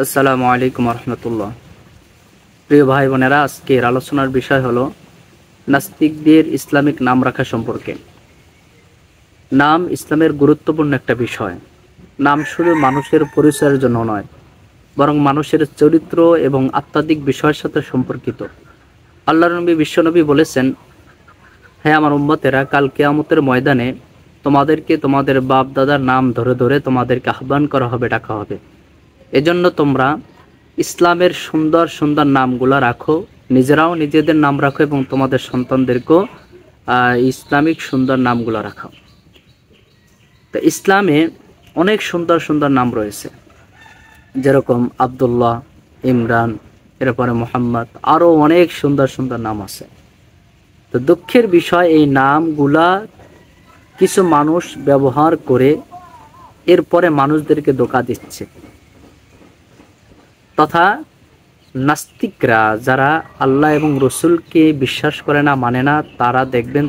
আসসালামু আলাইকুম রহমতুল্লাহ। প্রিয় ভাই বোনেরা, আজকের আলোচনার বিষয় হলো নাস্তিকদের ইসলামিক নাম রাখা সম্পর্কে। নাম ইসলামের গুরুত্বপূর্ণ একটা বিষয়। নাম শুধু মানুষের পরিচয়ের জন্য নয়, বরং মানুষের চরিত্র এবং আত্মাত্মিক বিষয়ের সাথে সম্পর্কিত। আল্লাহর নবী বিশ্বনবী বলেছেন, হে আমার উম্মতেরা, কাল কিয়ামতের ময়দানে তোমাদেরকে তোমাদের বাপ দাদার নাম ধরে ধরে তোমাদেরকে আহ্বান করা হবে, ডাকা হবে। এজন্য তোমরা ইসলামের সুন্দর সুন্দর নামগুলো রাখো, নিজেরাও নিজেদের নাম রাখো এবং তোমাদের সন্তানদেরকেও ইসলামিক সুন্দর নামগুলো রাখো। তো ইসলামে অনেক সুন্দর সুন্দর নাম রয়েছে, যেরকম আব্দুল্লাহ, ইমরান, এরপরে মোহাম্মদ, আরও অনেক সুন্দর সুন্দর নাম আছে। তো দুঃখের বিষয়, এই নামগুলা কিছু মানুষ ব্যবহার করে এরপরে মানুষদেরকে ধোঁকা দিচ্ছে। তথা নাস্তিকরা, যারা আল্লাহ এবং রসুলকে বিশ্বাস করে না, মানে না, তারা দেখবেন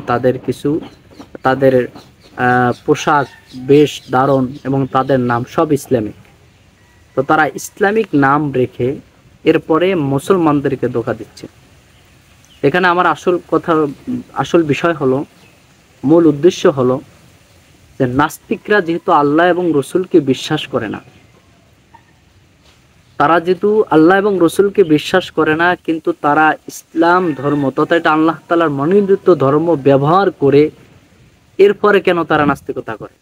তাদের পোশাক বেশ দারুণ এবং তাদের নাম সব ইসলামিক। তো তারা ইসলামিক নাম রেখে এরপরে মুসলমানদেরকে ধোঁকা দিচ্ছে। এখানে আমার আসল বিষয় হলো, মূল উদ্দেশ্য হলো যে নাস্তিকরা যেহেতু আল্লাহ এবং রসুলকে বিশ্বাস করে না, তারা যেহেতু আল্লাহ এবং রসুলকে বিশ্বাস করে না, কিন্তু তারা ইসলাম ধর্ম তথা এটা আল্লাহ তাআলার মনোনীত ধর্ম ব্যবহার করে এরপরে কেন তারা নাস্তিকতা করে?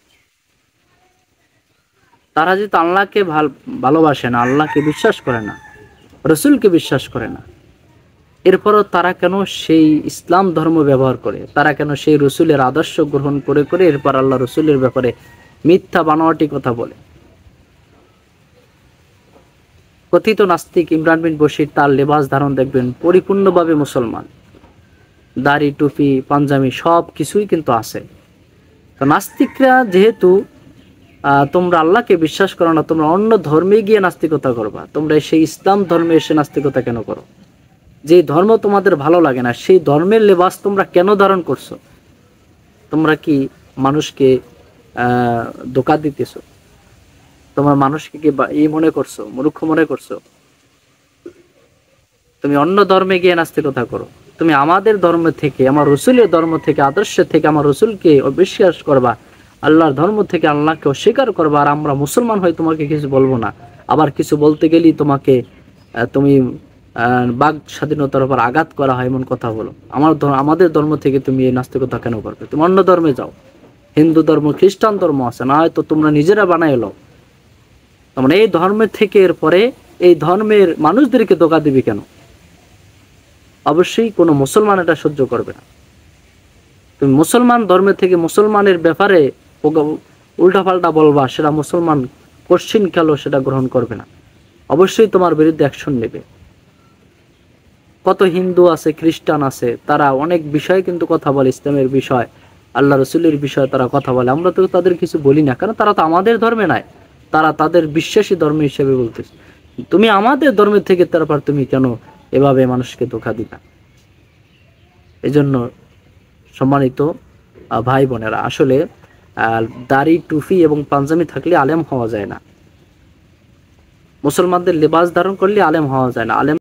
তারা যেহেতু আল্লাহকে ভালোবাসে না, আল্লাহকে বিশ্বাস করে না, রসুলকে বিশ্বাস করে না, এরপরও তারা কেন সেই ইসলাম ধর্ম ব্যবহার করে? তারা কেন সেই রসুলের আদর্শ গ্রহণ করে করে এরপর আল্লাহ রসুলের ব্যাপারে মিথ্যা বানোয়াটি কথা বলে? কথিত নাস্তিক ইমরান বিন বশির, তার লেবাস ধারণ দেখবেন পরিপূর্ণভাবে মুসলমান, দাড়ি, টুপি, পাঞ্জাবি সব কিছুই কিন্তু আছে। তো নাস্তিকরা যেহেতু তোমরা আল্লাহকে বিশ্বাস করো না, তোমরা অন্য ধর্মে গিয়ে নাস্তিকতা করবা, তোমরা সেই ইসলাম ধর্মে এসে নাস্তিকতা কেন করো? যে ধর্ম তোমাদের ভালো লাগে না, সেই ধর্মের লেবাস তোমরা কেন ধারণ করছো? তোমরা কি মানুষকে ধোঁকা দিতেছো? তোমরা মানুষকে কি মনে করছো, মূর্খ মনে করছো? তুমি অন্য ধর্মে গিয়ে নাস্তিকতা করো। তুমি আমাদের ধর্ম থেকে, আমার রসুলের ধর্ম থেকে, আদর্শ থেকে আমার রসুলকে অবিশ্বাস করবা, আল্লাহর ধর্ম থেকে আল্লাহকে অস্বীকার করবা। আর আমরা মুসলমান হয়ে তোমাকে কিছু বলবো না, আবার কিছু বলতে গেলেই তোমাকে তুমি বাক স্বাধীনতার উপর আঘাত করা হয় এমন কথা বলো। আমাদের ধর্ম থেকে তুমি এই নাস্তিকতা কেন করবে? তুমি অন্য ধর্মে যাও, হিন্দু ধর্ম, খ্রিস্টান ধর্ম আছে, না হয়তো তোমরা নিজেরা বানাই এলো। মানে এই ধর্মের থেকে এরপরে এই ধর্মের মানুষদেরকে ধোঁকা দিবি কেন? অবশ্যই কোনো মুসলমান এটা সহ্য করবে না। তুমি মুসলমান ধর্মের থেকে মুসলমানের ব্যাপারে উল্টাপাল্টা বলবা, সেটা মুসলমান কোশ্চিন কালও সেটা গ্রহণ করবে না, অবশ্যই তোমার বিরুদ্ধে অ্যাকশন নেবে। কত হিন্দু আছে, খ্রিস্টান আছে, তারা অনেক বিষয়ে কিন্তু কথা বলে, ইসলামের বিষয়, আল্লাহ রসুলের বিষয়ে তারা কথা বলে। আমরা তো তাদের কিছু বলি না, কারণ তারা তো আমাদের ধর্মে নাই, তারা তাদের বিশ্বাসী ধর্ম হিসেবে বলতেছে। তুমি আমাদের ধর্মের থেকে তারপর তুমি কেন এভাবে মানুষকে ধোঁকা দিবা? এজন্য সম্মানিত ভাই বোনেরা, আসলে দাড়ি, টুপি এবং পাঞ্জাবি থাকলে আলেম হওয়া যায় না। মুসলমানদের লেবাস ধারণ করলে আলেম হওয়া যায় না। আলেম